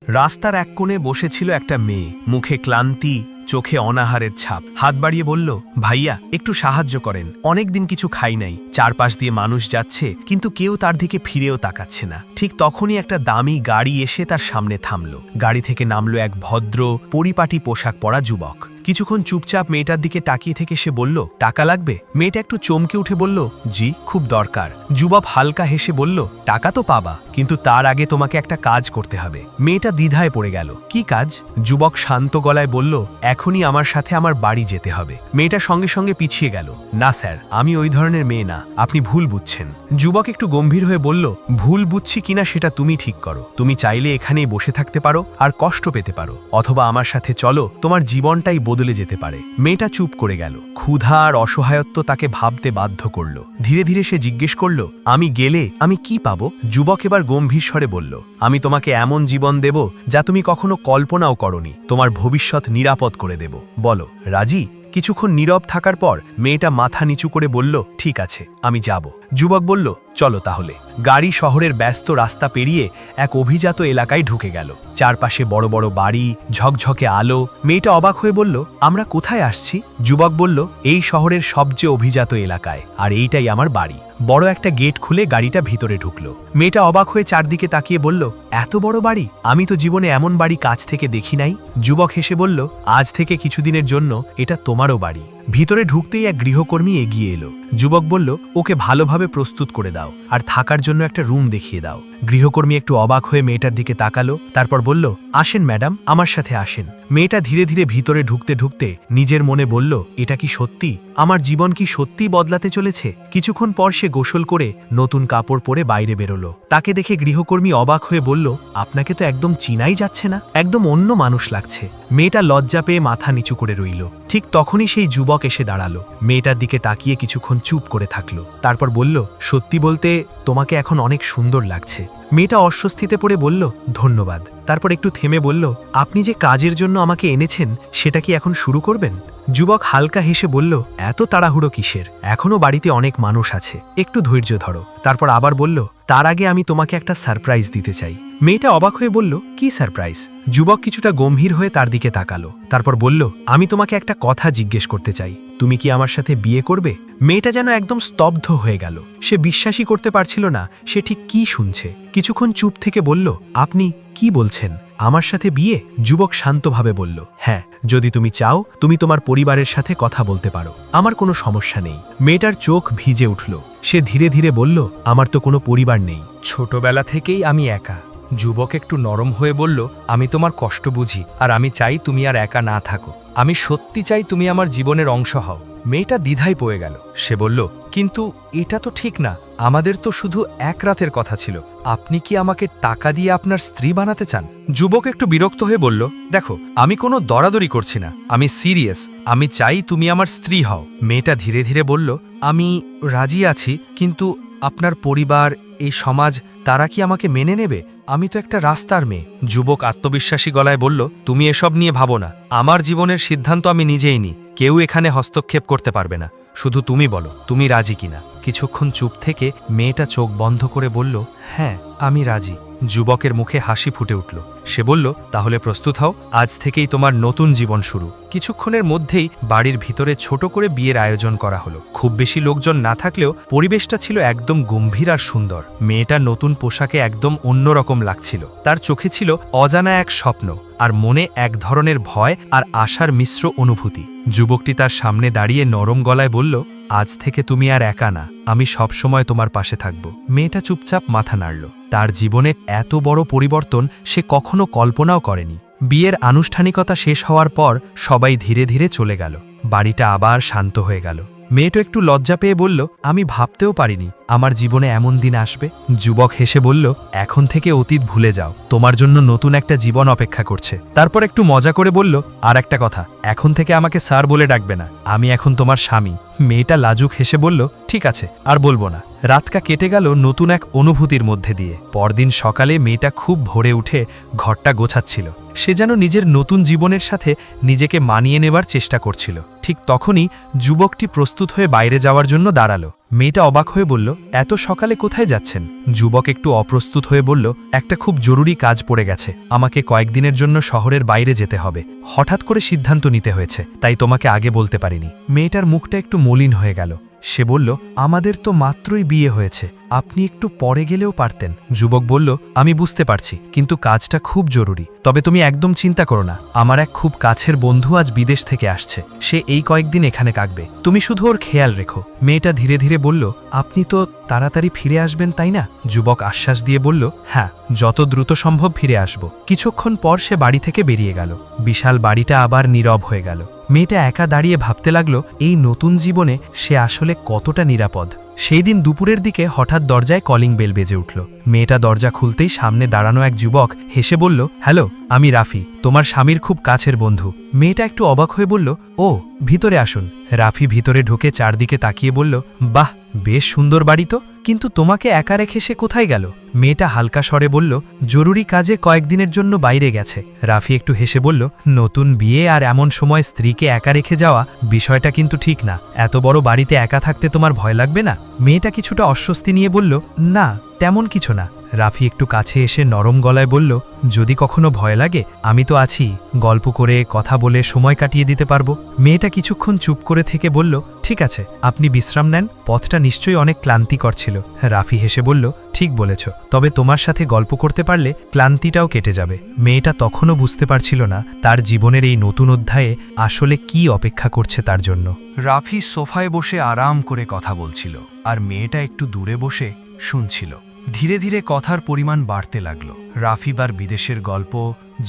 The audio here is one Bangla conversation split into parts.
রাস্তার এক কোণে বসেছিল একটা মেয়ে, মুখে ক্লান্তি, চোখে অনাহারের ছাপ। হাত বাড়িয়ে বলল, ভাইয়া একটু সাহায্য করেন, অনেকদিন কিছু খাই নাই। চারপাশ দিয়ে মানুষ যাচ্ছে, কিন্তু কেউ তার দিকে ফিরেও তাকাচ্ছে না। ঠিক তখনই একটা দামি গাড়ি এসে তার সামনে থামল। গাড়ি থেকে নামল এক ভদ্র পরিপাটি পোশাক পরা যুবক। কিছুক্ষণ চুপচাপ মেয়েটার দিকে তাকিয়ে থেকে সে বলল, টাকা লাগবে? মেয়েটা একটু চমকে উঠে বলল, জি, খুব দরকার। যুবক হালকা হেসে বলল, টাকা তো পাবা, কিন্তু তার আগে তোমাকে একটা কাজ করতে হবে। মেয়েটা দ্বিধায় পড়ে গেল। কি কাজ? যুবক শান্ত গলায় বলল, এখনই আমার সাথে আমার বাড়ি যেতে হবে। মেয়েটা সঙ্গে সঙ্গে পিছিয়ে গেল। না স্যার, আমি ওই ধরনের মেয়ে না, আপনি ভুল বুঝছেন। যুবক একটু গম্ভীর হয়ে বলল, ভুল বুঝছি কিনা সেটা তুমি ঠিক করো। তুমি চাইলে এখানেই বসে থাকতে পারো আর কষ্ট পেতে পারো, অথবা আমার সাথে চলো, তোমার জীবনটাই বদলে যেতে পারে। মেয়েটা চুপ করে গেল। ক্ষুধা আর অসহায়ত্ব তাকে ভাবতে বাধ্য করল। ধীরে ধীরে সে জিজ্ঞেস করল, আমি গেলে আমি কি পাবো? যুবক এবার গম্ভীর স্বরে বলল, আমি তোমাকে এমন জীবন দেব যা তুমি কখনো কল্পনাও করনি। তোমার ভবিষ্যৎ নিরাপদ করে দেব। বলো, রাজি? কিছুক্ষণ নীরব থাকার পর মেয়েটা মাথা নিচু করে বলল, ঠিক আছে, আমি যাব। যুবক বলল, চলো তাহলে। গাড়ি শহরের ব্যস্ত রাস্তা পেরিয়ে এক অভিজাত এলাকায় ঢুকে গেল। চারপাশে বড় বড় বাড়ি, ঝকঝকে আলো। মেয়েটা অবাক হয়ে বলল, আমরা কোথায় আসছি? যুবক বলল, এই শহরের সবচেয়ে অভিজাত এলাকায়, আর এইটাই আমার বাড়ি। বড় একটা গেট খুলে গাড়িটা ভিতরে ঢুকলো। মেয়েটা অবাক হয়ে চারদিকে তাকিয়ে বলল, এত বড় বাড়ি? আমি তো জীবনে এমন বাড়ি কাছ থেকে দেখি নাই। যুবক হেসে বলল, আজ থেকে কিছুদিনের জন্য এটা তোমারও বাড়ি। ভিতরে ঢুকতেই এক গৃহকর্মী এগিয়ে এলো। যুবক বলল, ওকে ভালোভাবে প্রস্তুত করে দাও আর থাকার জন্য একটা রুম দেখিয়ে দাও। গৃহকর্মী একটু অবাক হয়ে মেয়েটার দিকে তাকালো, তারপর বলল, আসেন ম্যাডাম, আমার সাথে আসেন। মেয়েটা ধীরে ধীরে ভিতরে ঢুকতে ঢুকতে নিজের মনে বলল, এটা কি সত্যি? আমার জীবন কি সত্যিই বদলাতে চলেছে? কিছুক্ষণ পর সে গোসল করে নতুন কাপড় পরে বাইরে বেরোলো। তাকে দেখে গৃহকর্মী অবাক হয়ে বলল, আপনাকে তো একদম চিনাই যাচ্ছে না, একদম অন্য মানুষ লাগছে। মেয়েটা লজ্জা পেয়ে মাথা নিচু করে রইল। ঠিক তখনই সেই যুবক এসে দাঁড়ালো। মেয়েটার দিকে তাকিয়ে কিছুক্ষণ চুপ করে থাকলো, তারপর বলল, সত্যি বলতে তোমাকে এখন অনেক সুন্দর লাগছে। মেয়েটা অস্বস্তিতে পড়ে বলল, ধন্যবাদ। তারপর একটু থেমে বলল, আপনি যে কাজের জন্য আমাকে এনেছেন সেটা কি এখন শুরু করবেন? যুবক হালকা হেসে বলল, এত তাড়াহুড়ো কিসের? এখনো বাড়িতে অনেক মানুষ আছে, একটু ধৈর্য ধরো। তারপর আবার বলল, তার আগে আমি তোমাকে একটা সারপ্রাইজ দিতে চাই। মেয়েটা অবাক হয়ে বলল, কি সারপ্রাইজ? যুবক কিছুটা গম্ভীর হয়ে তার দিকে তাকালো, তারপর বলল, আমি তোমাকে একটা কথা জিজ্ঞেস করতে চাই। তুমি কি আমার সাথে বিয়ে করবে? মেয়েটা যেন একদম স্তব্ধ হয়ে গেল। সে বিশ্বাসই করতে পারছিল না সে ঠিক কি শুনছে। কিছুক্ষণ চুপ থেকে বলল, আপনি কি বলছেন? আমার সাথে বিয়ে? যুবক শান্তভাবে বলল, হ্যাঁ, যদি তুমি চাও তুমি তোমার পরিবারের সাথে কথা বলতে পারো, আমার কোনো সমস্যা নেই। মেয়েটার চোখ ভিজে উঠল। সে ধীরে ধীরে বলল, আমার তো কোনো পরিবার নেই, ছোটবেলা থেকেই আমি একা। যুবক একটু নরম হয়ে বলল, আমি তোমার কষ্ট বুঝি, আর আমি চাই তুমি আর একা না থাকো। আমি সত্যি চাই তুমি আমার জীবনের অংশ হও। মেয়েটা দ্বিধায় পড়ে গেল। সে বলল, কিন্তু এটা তো ঠিক না, আমাদের তো শুধু এক রাতের কথা ছিল। আপনি কি আমাকে টাকা দিয়ে আপনার স্ত্রী বানাতে চান? যুবক একটু বিরক্ত হয়ে বলল, দেখো, আমি কোনো দরাদরি করছি না, আমি সিরিয়াস। আমি চাই তুমি আমার স্ত্রী হও। মেয়েটা ধীরে ধীরে বলল, আমি রাজি আছি, কিন্তু আপনার পরিবার, এই সমাজ, তারা কি আমাকে মেনে নেবে? আমি তো একটা রাস্তার মেয়ে। যুবক আত্মবিশ্বাসী গলায় বলল, তুমি এসব নিয়ে ভাবো না, আমার জীবনের সিদ্ধান্ত আমি নিজেই নিই, কেউ এখানে হস্তক্ষেপ করতে পারবে না। শুধু তুমি বলো, তুমি রাজি কিনা? কিছুক্ষণ চুপ থেকে মেয়েটা চোখ বন্ধ করে বলল, হ্যাঁ, আমি রাজি। যুবকের মুখে হাসি ফুটে উঠল। সে বলল, তাহলে প্রস্তুত হও, আজ থেকেই তোমার নতুন জীবন শুরু। কিছুক্ষণের মধ্যেই বাড়ির ভিতরে ছোট করে বিয়ের আয়োজন করা হলো। খুব বেশি লোকজন না থাকলেও পরিবেশটা ছিল একদম গম্ভীর আর সুন্দর। মেয়েটা নতুন পোশাকে একদম অন্যরকম লাগছিল। তার চোখে ছিল অজানা এক স্বপ্ন, আর মনে এক ধরনের ভয় আর আশার মিশ্র অনুভূতি। যুবকটি তার সামনে দাঁড়িয়ে নরম গলায় বলল, আজ থেকে তুমি আর একা না, আমি সবসময় তোমার পাশে থাকব। মেয়েটা চুপচাপ মাথা নাড়ল। তার জীবনে এত বড় পরিবর্তন সে কখনো কল্পনাও করেনি। বিয়ের আনুষ্ঠানিকতা শেষ হওয়ার পর সবাই ধীরে ধীরে চলে গেল। বাড়িটা আবার শান্ত হয়ে গেল। মেয়েটা একটু লজ্জা পেয়ে বলল, আমি ভাবতেও পারিনি আমার জীবনে এমন দিন আসবে। যুবক হেসে বলল, এখন থেকে অতীত ভুলে যাও, তোমার জন্য নতুন একটা জীবন অপেক্ষা করছে। তারপর একটু মজা করে বলল, আর একটা কথা, এখন থেকে আমাকে স্যার বলে ডাকবে না, আমি এখন তোমার স্বামী। মেয়েটা লাজুক হেসে বলল, ঠিক আছে, আর বলবো না। রাতটা কেটে গেল নতুন এক অনুভূতির মধ্যে দিয়ে। পরদিন সকালে মেয়েটা খুব ভোরে উঠে ঘরটা গোছাচ্ছিল। সে যেন নিজের নতুন জীবনের সাথে নিজেকে মানিয়ে নেবার চেষ্টা করছিল। ঠিক তখনই যুবকটি প্রস্তুত হয়ে বাইরে যাওয়ার জন্য দাঁড়ালো। মেয়েটা অবাক হয়ে বলল, এত সকালে কোথায় যাচ্ছেন? যুবক একটু অপ্রস্তুত হয়ে বলল, একটা খুব জরুরি কাজ পড়ে গেছে, আমাকে কয়েকদিনের জন্য শহরের বাইরে যেতে হবে। হঠাৎ করে সিদ্ধান্ত নিতে হয়েছে, তাই তোমাকে আগে বলতে পারিনি। মেয়েটার মুখটা একটু মলিন হয়ে গেল। সে বলল, আমাদের তো মাত্রই বিয়ে হয়েছে, আপনি একটু পরে গেলেও পারতেন। যুবক বলল, আমি বুঝতে পারছি, কিন্তু কাজটা খুব জরুরি। তবে তুমি একদম চিন্তা করো না, আমার এক খুব কাছের বন্ধু আজ বিদেশ থেকে আসছে, সে এই কয়েকদিন এখানে কাটবে, তুমি শুধু ওর খেয়াল রেখো। মেয়েটা ধীরে ধীরে বলল, আপনি তো তাড়াতাড়ি ফিরে আসবেন তাই না? যুবক আশ্বাস দিয়ে বলল, হ্যাঁ, যত দ্রুত সম্ভব ফিরে আসব। কিছুক্ষণ পর সে বাড়ি থেকে বেরিয়ে গেল। বিশাল বাড়িটা আবার নীরব হয়ে গেল। মেয়েটা একা দাঁড়িয়ে ভাবতে লাগলো, এই নতুন জীবনে সে আসলে কতটা নিরাপদ। সেই দিন দুপুরের দিকে হঠাৎ দরজায় কলিং বেল বেজে উঠল। মেয়েটা দরজা খুলতেই সামনে দাঁড়ানো এক যুবক হেসে বলল, হ্যালো, আমি রাফি, তোমার স্বামীর খুব কাছের বন্ধু। মেয়েটা একটু অবাক হয়ে বলল, ও, ভিতরে আসুন। রাফি ভিতরে ঢুকে চারদিকে তাকিয়ে বলল, বাহ, বেশ সুন্দর বাড়ি তো, কিন্তু তোমাকে একা রেখে সে কোথায় গেল? মেয়েটা হালকা স্বরে বলল, জরুরি কাজে কয়েকদিনের জন্য বাইরে গেছে। রাফি একটু হেসে বলল, নতুন বিয়ে আর এমন সময় স্ত্রীকে একা রেখে যাওয়া বিষয়টা কিন্তু ঠিক না। এত বড় বাড়িতে একা থাকতে তোমার ভয় লাগবে না? মেয়েটা কিছুটা অস্বস্তি নিয়ে বলল, না, তেমন কিছু না। রাফি একটু কাছে এসে নরম গলায় বলল, যদি কখনো ভয় লাগে আমি তো আছি, গল্প করে কথা বলে সময় কাটিয়ে দিতে পারবো। মেয়েটা কিছুক্ষণ চুপ করে থেকে বলল, ঠিক আছে, আপনি বিশ্রাম নেন, পথটা নিশ্চয়ই অনেক ক্লান্তিকর ছিল। রাফি হেসে বলল, ঠিক বলেছ, তবে তোমার সাথে গল্প করতে পারলে ক্লান্তিটাও কেটে যাবে। মেয়েটা তখনও বুঝতে পারছিল না তার জীবনের এই নতুন অধ্যায়ে আসলে কি অপেক্ষা করছে তার জন্য। রাফি সোফায় বসে আরাম করে কথা বলছিল, আর মেয়েটা একটু দূরে বসে শুনছিল। ধীরে ধীরে কথার পরিমাণ বাড়তে লাগলো। রাফিবার বিদেশের গল্প,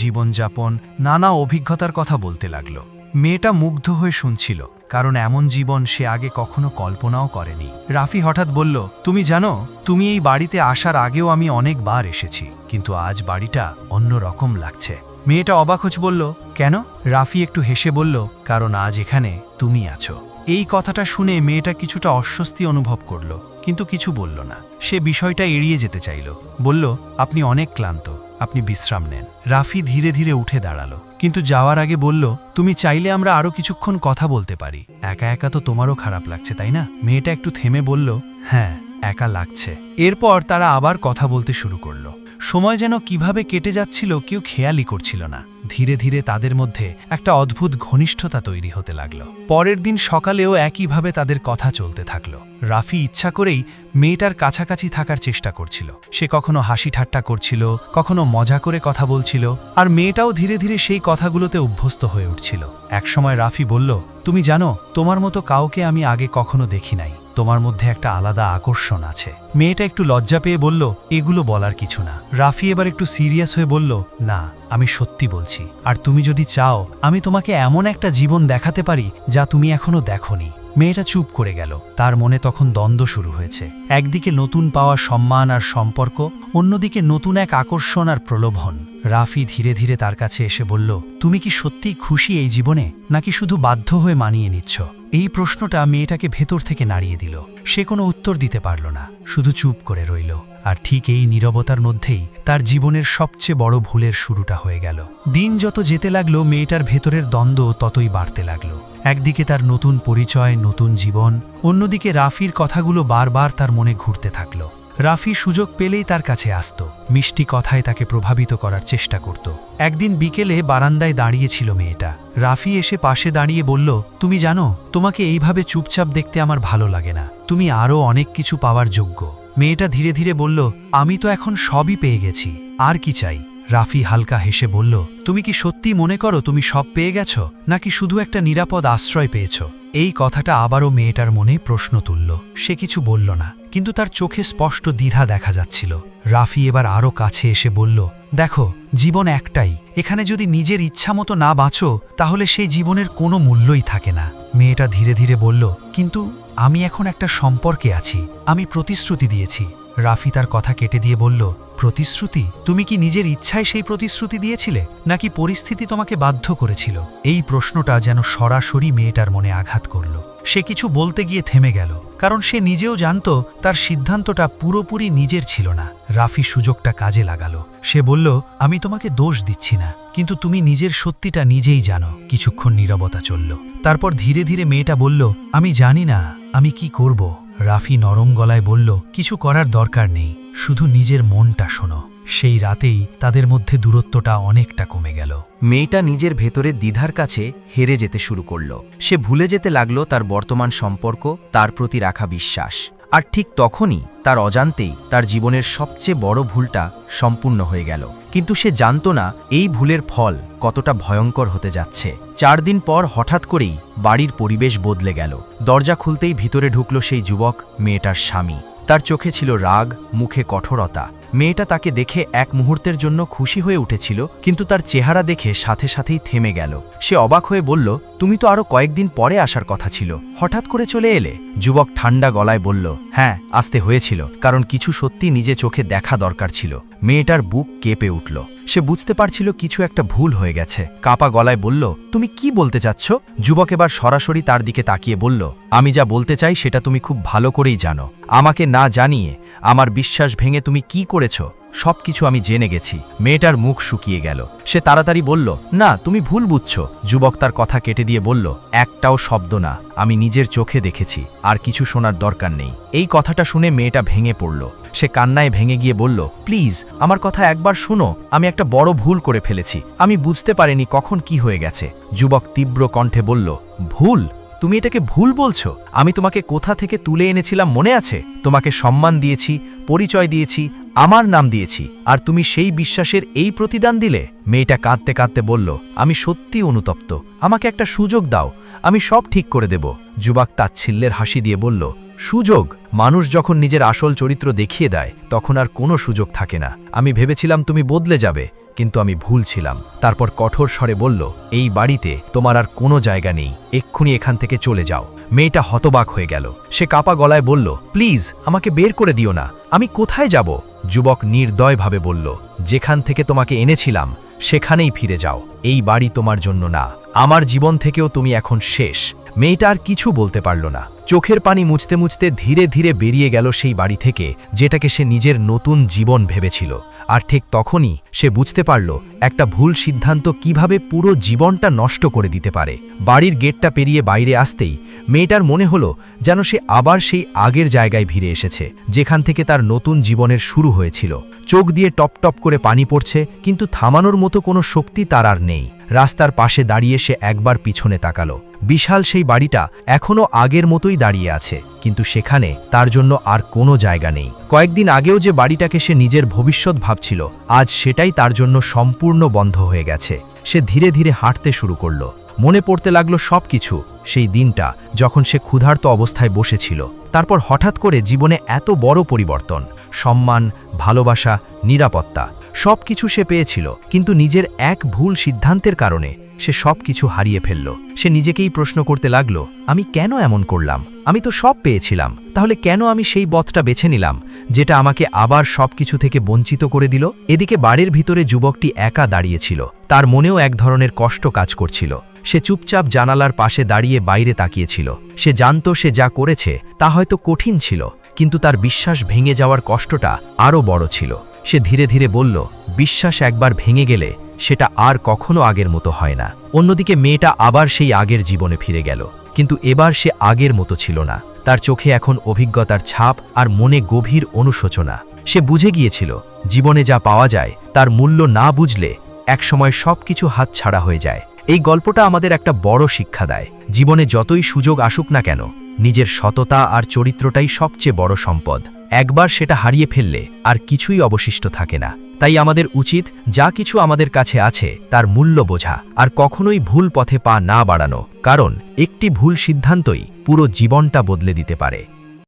জীবনযাপন, নানা অভিজ্ঞতার কথা বলতে লাগলো। মেয়েটা মুগ্ধ হয়ে শুনছিল, কারণ এমন জীবন সে আগে কখনো কল্পনাও করেনি। রাফি হঠাৎ বলল, তুমি জানো, তুমি এই বাড়িতে আসার আগেও আমি অনেকবার এসেছি, কিন্তু আজ বাড়িটা অন্য রকম লাগছে। মেয়েটা অবাক হয়ে বলল, কেন? রাফি একটু হেসে বলল, কারণ আজ এখানে তুমি আছো। এই কথাটা শুনে মেয়েটা কিছুটা অস্বস্তি অনুভব করল, কিন্তু কিছু বলল না। সে বিষয়টা এড়িয়ে যেতে চাইল। বলল, আপনি অনেক ক্লান্ত, আপনি বিশ্রাম নেন। রাফি ধীরে ধীরে উঠে দাঁড়ালো, কিন্তু যাওয়ার আগে বলল, তুমি চাইলে আমরা আরো কিছুক্ষণ কথা বলতে পারি। একা একা তো তোমারও খারাপ লাগছে তাই না? মেয়েটা একটু থেমে বলল, হ্যাঁ, একা লাগছে। এরপর তারা আবার কথা বলতে শুরু করলো। সময় যেন কিভাবে কেটে যাচ্ছিল কেউ খেয়ালই করছিল না। ধীরে ধীরে তাদের মধ্যে একটা অদ্ভুত ঘনিষ্ঠতা তৈরি হতে লাগলো। পরের দিন সকালেও একইভাবে তাদের কথা চলতে থাকলো। রাফি ইচ্ছা করেই মেয়েটার কাছাকাছি থাকার চেষ্টা করছিল। সে কখনো হাসি ঠাট্টা করছিল, কখনো মজা করে কথা বলছিল, আর মেয়েটাও ধীরে ধীরে সেই কথাগুলোতে অভ্যস্ত হয়ে উঠছিল। একসময় রাফি বলল, তুমি জানো, তোমার মতো কাউকে আমি আগে কখনো দেখি নাই, তোমার মধ্যে একটা আলাদা আকর্ষণ আছে। মেয়েটা একটু লজ্জা পেয়ে বলল, এগুলো বলার কিছু না। রাফি এবার একটু সিরিয়াস হয়ে বলল, না, আমি সত্যি বলছি, আর তুমি যদি চাও আমি তোমাকে এমন একটা জীবন দেখাতে পারি যা তুমি এখনো দেখোনি। মেয়েটা চুপ করে গেল। তার মনে তখন দ্বন্দ্ব শুরু হয়েছে। একদিকে নতুন পাওয়া সম্মান আর সম্পর্ক, অন্যদিকে নতুন এক আকর্ষণ আর প্রলোভন। রাফি ধীরে ধীরে তার কাছে এসে বলল, তুমি কি সত্যিই খুশি এই জীবনে, নাকি শুধু বাধ্য হয়ে মানিয়ে নিচ্ছ? এই প্রশ্নটা মেয়েটাকে ভেতর থেকে নাড়িয়ে দিল। সে কোনো উত্তর দিতে পারল না, শুধু চুপ করে রইল। আর ঠিক এই নীরবতার মধ্যেই তার জীবনের সবচেয়ে বড় ভুলের শুরুটা হয়ে গেল। দিন যত যেতে লাগলো, মেয়েটার ভেতরের দ্বন্দ্ব ততই বাড়তে লাগলো। একদিকে তার নতুন পরিচয়, নতুন জীবন, অন্যদিকে রাফির কথাগুলো বারবার তার মনে ঘুরতে থাকলো। রাফি সুযোগ পেলেই তার কাছে আসত, মিষ্টি কথায় তাকে প্রভাবিত করার চেষ্টা করত। একদিন বিকেলে বারান্দায় দাঁড়িয়েছিল মেয়েটা। রাফি এসে পাশে দাঁড়িয়ে বলল, তুমি জানো, তোমাকে এইভাবে চুপচাপ দেখতে আমার ভালো লাগে না, তুমি আরও অনেক কিছু পাওয়ার যোগ্য। মেয়েটা ধীরে ধীরে বলল, আমি তো এখন সবই পেয়ে গেছি, আর কি চাই? রাফি হালকা হেসে বলল, তুমি কি সত্যি মনে করো তুমি সব পেয়ে গেছ, নাকি শুধু একটা নিরাপদ আশ্রয় পেয়েছ? এই কথাটা আবারও মেয়েটার মনে প্রশ্ন তুলল। সে কিছু বলল না, কিন্তু তার চোখে স্পষ্ট দ্বিধা দেখা যাচ্ছিল। রাফি এবার আরও কাছে এসে বলল, দেখো, জীবন একটাই, এখানে যদি নিজের ইচ্ছা মতো না বাঁচো তাহলে সেই জীবনের কোনো মূল্যই থাকে না। মেয়েটা ধীরে ধীরে বলল, কিন্তু আমি এখন একটা সম্পর্কে আছি, আমি প্রতিশ্রুতি দিয়েছি। রাফি তার কথা কেটে দিয়ে বলল, প্রতিশ্রুতি? তুমি কি নিজের ইচ্ছায় সেই প্রতিশ্রুতি দিয়েছিলে, নাকি পরিস্থিতি তোমাকে বাধ্য করেছিল? এই প্রশ্নটা যেন সরাসরি মেয়েটার মনে আঘাত করল। সে কিছু বলতে গিয়ে থেমে গেল, কারণ সে নিজেও জানত তার সিদ্ধান্তটা পুরোপুরি নিজের ছিল না। রাফি সুযোগটা কাজে লাগালো। সে বলল, আমি তোমাকে দোষ দিচ্ছি না, কিন্তু তুমি নিজের সত্যিটা নিজেই জানো। কিছুক্ষণ নীরবতা চলল। তারপর ধীরে ধীরে মেয়েটা বলল, আমি জানি না আমি কি করব। রাফি নরম গলায় বলল, কিছু করার দরকার নেই, শুধু নিজের মনটা শোনো। সেই রাতেই তাদের মধ্যে দূরত্বটা অনেকটা কমে গেল। মেয়েটা নিজের ভেতরে দ্বিধার কাছে হেরে যেতে শুরু করল। সে ভুলে যেতে লাগলো তার বর্তমান সম্পর্ক, তার প্রতি রাখা বিশ্বাস। আর ঠিক তখনই তার অজান্তেই তার জীবনের সবচেয়ে বড় ভুলটা সম্পূর্ণ হয়ে গেল। কিন্তু সে জানত না এই ভুলের ফল কতটা ভয়ঙ্কর হতে যাচ্ছে। 4 দিন পর হঠাৎ করেই বাড়ির পরিবেশ বদলে গেল। দরজা খুলতেই ভিতরে ঢুকল সেই যুবক, মেয়েটার স্বামী। তার চোখে ছিল রাগ, মুখে কঠোরতা। মেয়েটা তাকে দেখে এক মুহূর্তের জন্য খুশি হয়ে উঠেছিল, কিন্তু তার চেহারা দেখে সাথে সাথেই থেমে গেল। সে অবাক হয়ে বলল, তুমি তো আরো কয়েকদিন পরে আসার কথা ছিল, হঠাৎ করে চলে এলে? যুবক ঠান্ডা গলায় বলল, হ্যাঁ, আসতে হয়েছিল, কারণ কিছু সত্যি নিজে চোখে দেখা দরকার ছিল। মেয়েটার বুক কেঁপে উঠল। সে বুঝতে পারছিল কিছু একটা ভুল হয়ে গেছে। কাপা গলায় বলল, তুমি কি বলতে চাচ্ছ? যুবক এবার সরাসরি তার দিকে তাকিয়ে বলল, আমি যা বলতে চাই সেটা তুমি খুব ভালো করেই জানো। আমাকে না জানিয়ে আমার বিশ্বাস ভেঙে তুমি কি করেছ সবকিছু আমি জেনে গেছি। মেয়েটার মুখ শুকিয়ে গেল। সে তাড়াতাড়ি বলল, না, তুমি ভুল বুঝছো। যুবক তার কথা কেটে দিয়ে বলল, একটাও শব্দ না, আমি নিজের চোখে দেখেছি, আর কিছু শোনার দরকার নেই। এই কথাটা শুনে মেয়েটা ভেঙে পড়ল। সে কান্নায় ভেঙে গিয়ে বলল, প্লিজ আমার কথা একবার শুনো, আমি একটা বড় ভুল করে ফেলেছি, আমি বুঝতে পারিনি কখন কি হয়ে গেছে। যুবক তীব্র কণ্ঠে বলল, ভুল? তুমি এটাকে ভুল বলছো? আমি তোমাকে কোথা থেকে তুলে এনেছিলাম মনে আছে? তোমাকে সম্মান দিয়েছি, পরিচয় দিয়েছি, আমার নাম দিয়েছি, আর তুমি সেই বিশ্বাসের এই প্রতিদান দিলে? মেয়েটা কাঁদতে কাঁদতে বলল, আমি সত্যি অনুতপ্ত, আমাকে একটা সুযোগ দাও, আমি সব ঠিক করে দেব। যুবক তাচ্ছিল্যের হাসি দিয়ে বলল, সুযোগ? মানুষ যখন নিজের আসল চরিত্র দেখিয়ে দেয় তখন আর কোনো সুযোগ থাকে না। আমি ভেবেছিলাম তুমি বদলে যাবে, কিন্তু আমি ভুল ছিলাম। তারপর কঠোর স্বরে বলল, এই বাড়িতে তোমার আর কোনো জায়গা নেই, এক্ষুনি এখান থেকে চলে যাও। মেয়েটা হতবাক হয়ে গেল। সে কাপা গলায় বলল, প্লিজ আমাকে বের করে দিও না, আমি কোথায় যাব? যুবক নির্দয়ভাবে বলল, যেখান থেকে তোমাকে এনেছিলাম সেখানেই ফিরে যাও, এই বাড়ি তোমার জন্য না, আমার জীবন থেকেও তুমি এখন শেষ। মেয়েটা আর কিছু বলতে পারল না। চোখের পানি মুছতে মুছতে ধীরে ধীরে বেরিয়ে গেল সেই বাড়ি থেকে, যেটাকে সে নিজের নতুন জীবন ভেবেছিল। আর ঠিক তখনই সে বুঝতে পারল একটা ভুল সিদ্ধান্ত কিভাবে পুরো জীবনটা নষ্ট করে দিতে পারে। বাড়ির গেটটা পেরিয়ে বাইরে আসতেই মেয়েটার মনে হলো যেন সে আবার সেই আগের জায়গায় ফিরে এসেছে, যেখান থেকে তার নতুন জীবনের শুরু হয়েছিল। চোখ দিয়ে টপ টপ করে পানি পড়ছে, কিন্তু থামানোর মতো কোনো শক্তি তার আর নেই। রাস্তার পাশে দাঁড়িয়ে সে একবার পিছনে তাকালো। বিশাল সেই বাড়িটা এখনো আগের মতোই দাঁড়িয়ে আছে, কিন্তু সেখানে তার জন্য আর কোনো জায়গা নেই। কয়েকদিন আগেও যে বাড়িটাকে সে নিজের ভবিষ্যৎ ভাবছিল, আজ সেটাই তার জন্য সম্পূর্ণ বন্ধ হয়ে গেছে। সে ধীরে ধীরে হাঁটতে শুরু করল। মনে পড়তে লাগলো সবকিছু, সেই দিনটা যখন সে ক্ষুধার্ত অবস্থায় বসেছিল। তারপর হঠাৎ করে জীবনে এত বড় পরিবর্তন, সম্মান, ভালোবাসা, নিরাপত্তা সবকিছু সে পেয়েছিল, কিন্তু নিজের এক ভুল সিদ্ধান্তের কারণে সে সবকিছু হারিয়ে ফেলল। সে নিজেকেই প্রশ্ন করতে লাগলো, আমি কেন এমন করলাম? আমি তো সব পেয়েছিলাম, তাহলে কেন আমি সেই পথটা বেছে নিলাম যেটা আমাকে আবার সবকিছু থেকে বঞ্চিত করে দিল? এদিকে বাড়ির ভিতরে যুবকটি একা দাঁড়িয়েছিল। তার মনেও এক ধরনের কষ্ট কাজ করছিল। সে চুপচাপ জানালার পাশে দাঁড়িয়ে বাইরে তাকিয়েছিল। সে জানত সে যা করেছে তা হয়তো কঠিন ছিল, কিন্তু তার বিশ্বাস ভেঙে যাওয়ার কষ্টটা আরও বড় ছিল। সে ধীরে ধীরে বলল, বিশ্বাস একবার ভেঙে গেলে সেটা আর কখনো আগের মতো হয় না। অন্যদিকে মেয়েটা আবার সেই আগের জীবনে ফিরে গেল, কিন্তু এবার সে আগের মতো ছিল না। তার চোখে এখন অভিজ্ঞতার ছাপ আর মনে গভীর অনুশোচনা। সে বুঝে গিয়েছিল জীবনে যা পাওয়া যায় তার মূল্য না বুঝলে একসময় সবকিছু হাতছাড়া হয়ে যায়। এই গল্পটা আমাদের একটা বড় শিক্ষা দেয়, জীবনে যতই সুযোগ আসুক না কেন, নিজের সততা আর চরিত্রটাই সবচেয়ে বড় সম্পদ। একবার সেটা হারিয়ে ফেললে আর কিছুই অবশিষ্ট থাকে না। তাই আমাদের উচিত যা কিছু আমাদের কাছে আছে তার মূল্য বোঝা, আর কখনোই ভুল পথে পা না বাড়ানো, কারণ একটি ভুল সিদ্ধান্তই পুরো জীবনটা বদলে দিতে পারে।